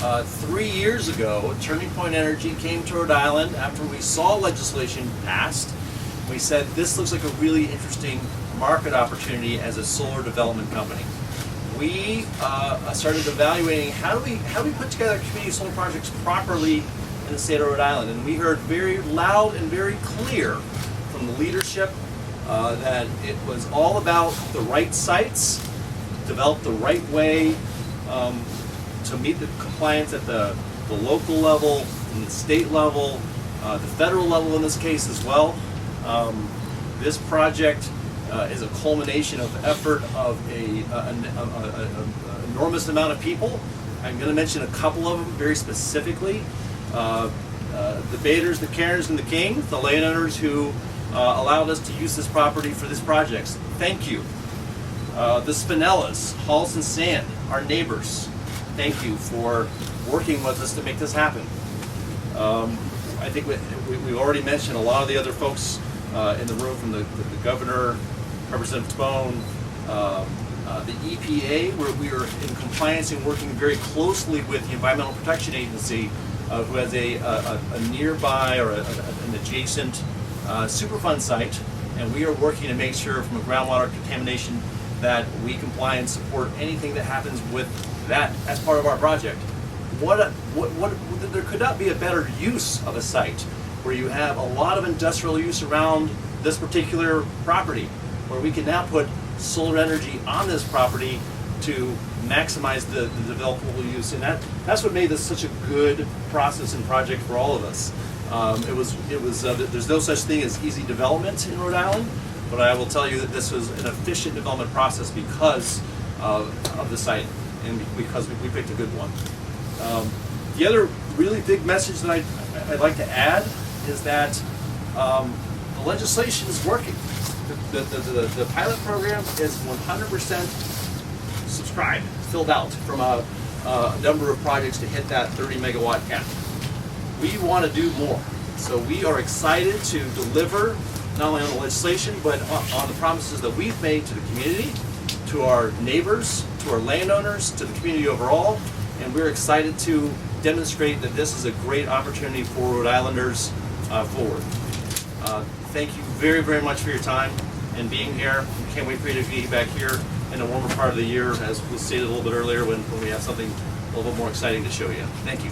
3 years ago, TurningPoint Energy came to Rhode Island after we saw legislation passed. We said this looks like a really interesting market opportunity as a solar development company. We started evaluating how do we put together community solar projects properly in the state of Rhode Island, and we heard very loud and very clear from the leadership that it was all about the right sites, developed the right way to meet the compliance at the local level, and the state level, the federal level in this case as well. This project is a culmination of effort of an enormous amount of people. I'm going to mention a couple of them very specifically. The Baders, the Cairns, and the King, the landowners who allowed us to use this property for this project. Thank you. The Spinellas, Halls and Sand, our neighbors. Thank you for working with us to make this happen. I think we've already mentioned a lot of the other folks in the room, from the governor, Representative Bone, the EPA, where we are in compliance and working very closely with the Environmental Protection Agency, who has a nearby or an adjacent Superfund site, and we are working to make sure from a groundwater contamination that we comply and support anything that happens with that as part of our project. There could not be a better use of a site where you have a lot of industrial use around this particular property, where we can now put solar energy on this property to maximize the developable use, and that's what made this such a good process and project for all of us. There's no such thing as easy development in Rhode Island, but I will tell you that this was an efficient development process because of the site and because we picked a good one. The other really big message that I'd like to add is that the legislation is working. The pilot program is 100% subscribed, filled out from a number of projects to hit that 30 megawatt cap. We want to do more. So we are excited to deliver not only on the legislation, but on the promises that we've made to the community, to our neighbors, to our landowners, to the community overall. And we're excited to demonstrate that this is a great opportunity for Rhode Islanders forward. Thank you very, very much for your time and being here. We can't wait for you to be back here in the warmer part of the year, as was stated a little bit earlier, when we have something a little bit more exciting to show you. Thank you.